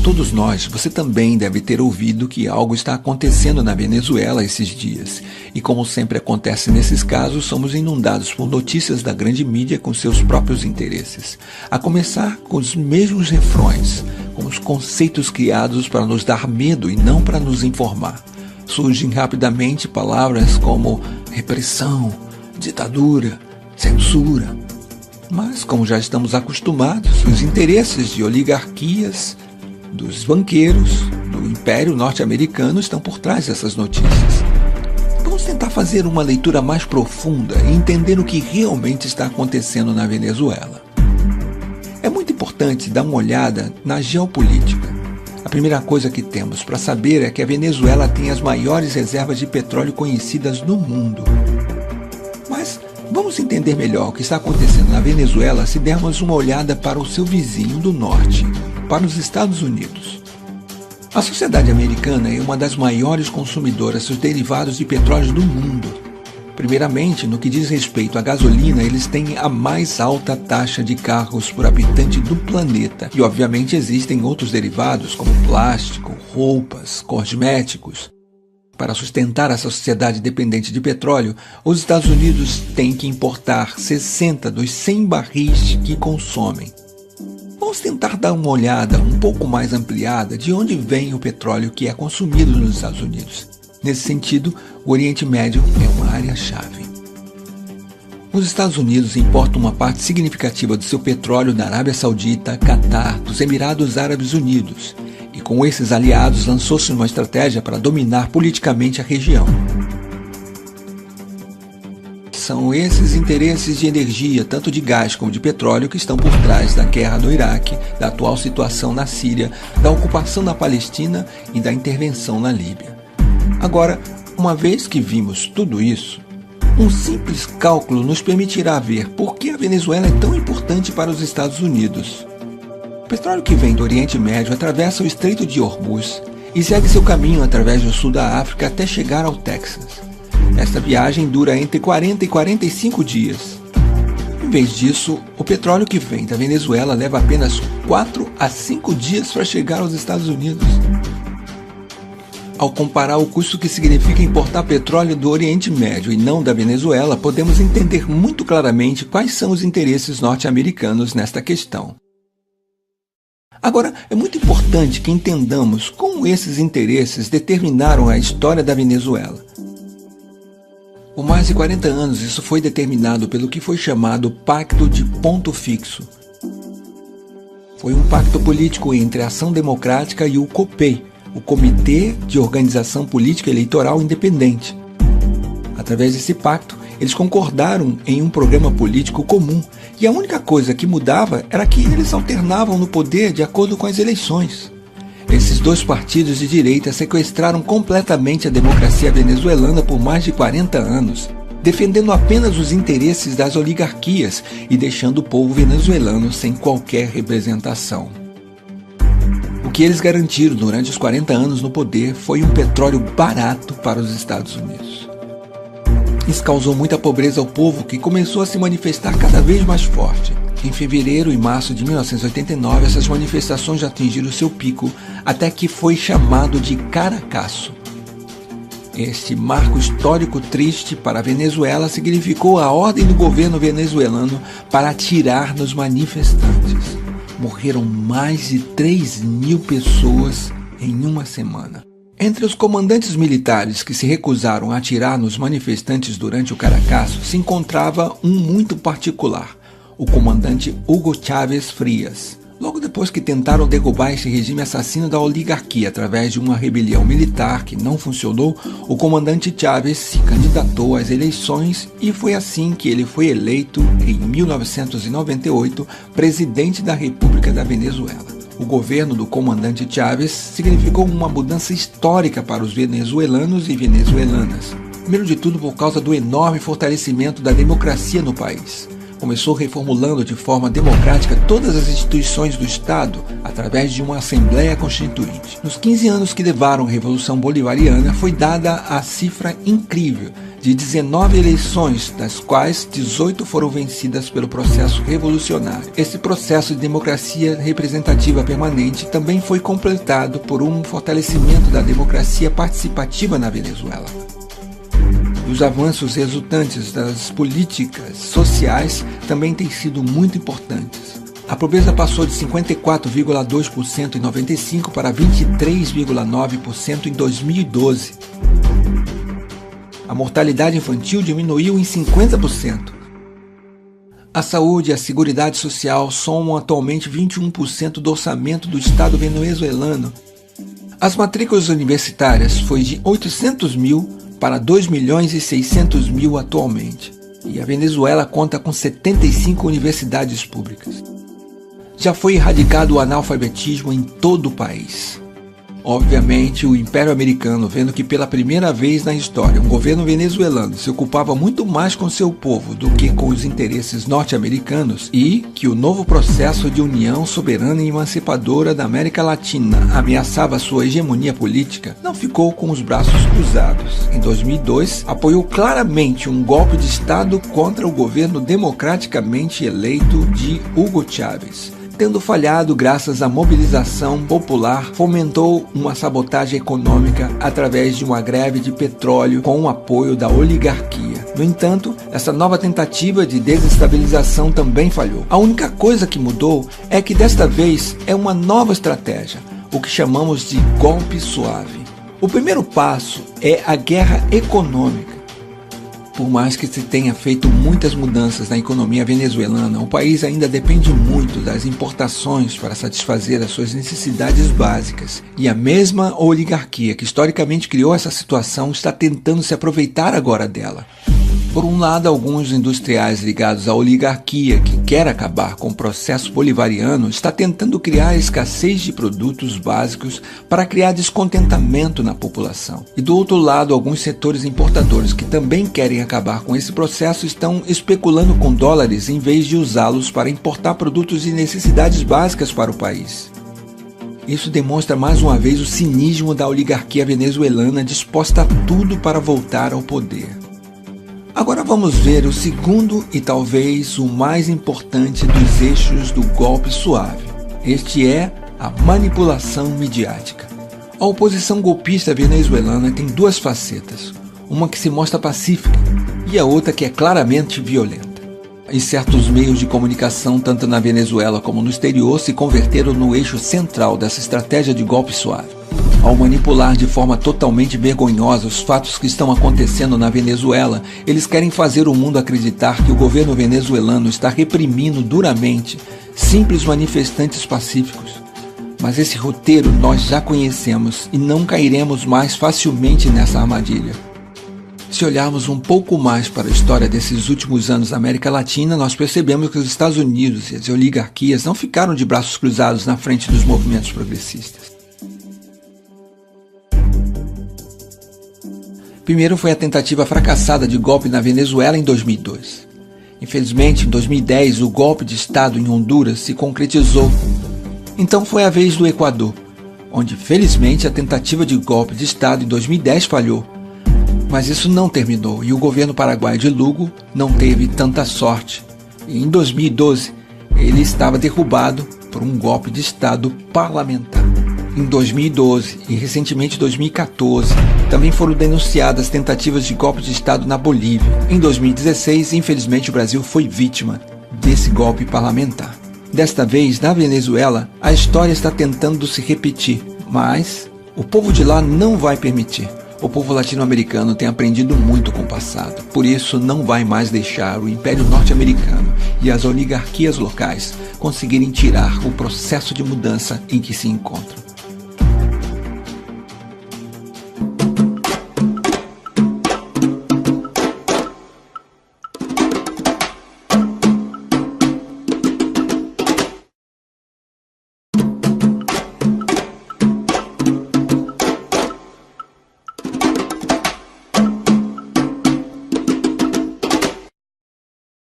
todos nós, você também deve ter ouvido que algo está acontecendo na Venezuela esses dias. E como sempre acontece nesses casos, somos inundados por notícias da grande mídia com seus próprios interesses. A começar com os mesmos refrões, com os conceitos criados para nos dar medo e não para nos informar. Surgem rapidamente palavras como repressão, ditadura, censura. Mas, como já estamos acostumados, os interesses de oligarquias, dos banqueiros, do Império Norte-Americano estão por trás dessas notícias. Vamos tentar fazer uma leitura mais profunda e entender o que realmente está acontecendo na Venezuela. É muito importante dar uma olhada na geopolítica. A primeira coisa que temos para saber é que a Venezuela tem as maiores reservas de petróleo conhecidas no mundo. Mas vamos entender melhor o que está acontecendo na Venezuela se dermos uma olhada para o seu vizinho do norte, para os Estados Unidos. A sociedade americana é uma das maiores consumidoras dos derivados de petróleo do mundo. Primeiramente, no que diz respeito à gasolina, eles têm a mais alta taxa de carros por habitante do planeta. E obviamente existem outros derivados como plástico, roupas, cosméticos. Para sustentar essa sociedade dependente de petróleo, os Estados Unidos têm que importar 60 dos 100 barris que consomem. Vamos tentar dar uma olhada um pouco mais ampliada de onde vem o petróleo que é consumido nos Estados Unidos. Nesse sentido, o Oriente Médio é uma área-chave. Os Estados Unidos importam uma parte significativa do seu petróleo da Arábia Saudita, Catar, dos Emirados Árabes Unidos, e com esses aliados lançou-se uma estratégia para dominar politicamente a região. São esses interesses de energia, tanto de gás como de petróleo, que estão por trás da guerra no Iraque, da atual situação na Síria, da ocupação na Palestina e da intervenção na Líbia. Agora, uma vez que vimos tudo isso, um simples cálculo nos permitirá ver por que a Venezuela é tão importante para os Estados Unidos. O petróleo que vem do Oriente Médio atravessa o Estreito de Hormuz e segue seu caminho através do sul da África até chegar ao Texas. Esta viagem dura entre 40 e 45 dias. Em vez disso, o petróleo que vem da Venezuela leva apenas 4 a 5 dias para chegar aos Estados Unidos. Ao comparar o custo que significa importar petróleo do Oriente Médio e não da Venezuela, podemos entender muito claramente quais são os interesses norte-americanos nesta questão. Agora, é muito importante que entendamos como esses interesses determinaram a história da Venezuela. Por mais de 40 anos, isso foi determinado pelo que foi chamado Pacto de Ponto Fixo. Foi um pacto político entre a Ação Democrática e o COPEI, o Comitê de Organização Política Eleitoral Independente. Através desse pacto, eles concordaram em um programa político comum, e a única coisa que mudava era que eles alternavam no poder de acordo com as eleições. Esses dois partidos de direita sequestraram completamente a democracia venezuelana por mais de 40 anos, defendendo apenas os interesses das oligarquias e deixando o povo venezuelano sem qualquer representação. O que eles garantiram durante os 40 anos no poder foi um petróleo barato para os Estados Unidos. Isso causou muita pobreza ao povo, que começou a se manifestar cada vez mais forte. Em fevereiro e março de 1989, essas manifestações já atingiram seu pico, até que foi chamado de Caracaço. Este marco histórico triste para a Venezuela significou a ordem do governo venezuelano para atirar nos manifestantes. Morreram mais de 3.000 pessoas em uma semana. Entre os comandantes militares que se recusaram a atirar nos manifestantes durante o Caracaço se encontrava um muito particular, o comandante Hugo Chávez Frías. Logo depois que tentaram derrubar este regime assassino da oligarquia através de uma rebelião militar que não funcionou, o comandante Chávez se candidatou às eleições e foi assim que ele foi eleito, em 1998, presidente da República da Venezuela. O governo do comandante Chávez significou uma mudança histórica para os venezuelanos e venezuelanas. Primeiro de tudo, por causa do enorme fortalecimento da democracia no país. Começou reformulando de forma democrática todas as instituições do Estado através de uma Assembleia Constituinte. Nos 15 anos que levaram a Revolução Bolivariana, foi dada a cifra incrível de 19 eleições, das quais 18 foram vencidas pelo processo revolucionário. Esse processo de democracia representativa permanente também foi completado por um fortalecimento da democracia participativa na Venezuela. E os avanços resultantes das políticas sociais também têm sido muito importantes. A pobreza passou de 54,2% em 95 para 23,9% em 2012. A mortalidade infantil diminuiu em 50%. A saúde e a seguridade social somam atualmente 21% do orçamento do Estado venezuelano. As matrículas universitárias foi de 800 mil para 2.600.000 atualmente. E a Venezuela conta com 75 universidades públicas. Já foi erradicado o analfabetismo em todo o país. Obviamente, o Império Americano, vendo que pela primeira vez na história um governo venezuelano se ocupava muito mais com seu povo do que com os interesses norte-americanos e que o novo processo de união soberana e emancipadora da América Latina ameaçava sua hegemonia política, não ficou com os braços cruzados. Em 2002, apoiou claramente um golpe de Estado contra o governo democraticamente eleito de Hugo Chávez. Tendo falhado graças à mobilização popular, fomentou uma sabotagem econômica através de uma greve de petróleo com o apoio da oligarquia. No entanto, essa nova tentativa de desestabilização também falhou. A única coisa que mudou é que desta vez é uma nova estratégia, o que chamamos de golpe suave. O primeiro passo é a guerra econômica. Por mais que se tenha feito muitas mudanças na economia venezuelana, o país ainda depende muito das importações para satisfazer as suas necessidades básicas. E a mesma oligarquia que historicamente criou essa situação está tentando se aproveitar agora dela. Por um lado, alguns industriais ligados à oligarquia, que quer acabar com o processo bolivariano, está tentando criar escassez de produtos básicos para criar descontentamento na população. E do outro lado, alguns setores importadores que também querem acabar com esse processo estão especulando com dólares em vez de usá-los para importar produtos de necessidades básicas para o país. Isso demonstra mais uma vez o cinismo da oligarquia venezuelana disposta a tudo para voltar ao poder. Agora vamos ver o segundo e talvez o mais importante dos eixos do golpe suave. Este é a manipulação midiática. A oposição golpista venezuelana tem duas facetas, uma que se mostra pacífica e a outra que é claramente violenta. E certos meios de comunicação, tanto na Venezuela como no exterior, se converteram no eixo central dessa estratégia de golpe suave. Ao manipular de forma totalmente vergonhosa os fatos que estão acontecendo na Venezuela, eles querem fazer o mundo acreditar que o governo venezuelano está reprimindo duramente simples manifestantes pacíficos. Mas esse roteiro nós já conhecemos e não cairemos mais facilmente nessa armadilha. Se olharmos um pouco mais para a história desses últimos anos na América Latina, nós percebemos que os Estados Unidos e as oligarquias não ficaram de braços cruzados na frente dos movimentos progressistas. Primeiro foi a tentativa fracassada de golpe na Venezuela em 2002. Infelizmente, em 2010, o golpe de Estado em Honduras se concretizou. Então foi a vez do Equador, onde felizmente a tentativa de golpe de Estado em 2010 falhou. Mas isso não terminou e o governo paraguaio de Lugo não teve tanta sorte. E em 2012, ele estava derrubado por um golpe de Estado parlamentar. Em 2012 e recentemente 2014, também foram denunciadas tentativas de golpe de Estado na Bolívia. Em 2016, infelizmente, o Brasil foi vítima desse golpe parlamentar. Desta vez, na Venezuela, a história está tentando se repetir, mas o povo de lá não vai permitir. O povo latino-americano tem aprendido muito com o passado, por isso não vai mais deixar o Império Norte-Americano e as oligarquias locais conseguirem tirar o processo de mudança em que se encontram.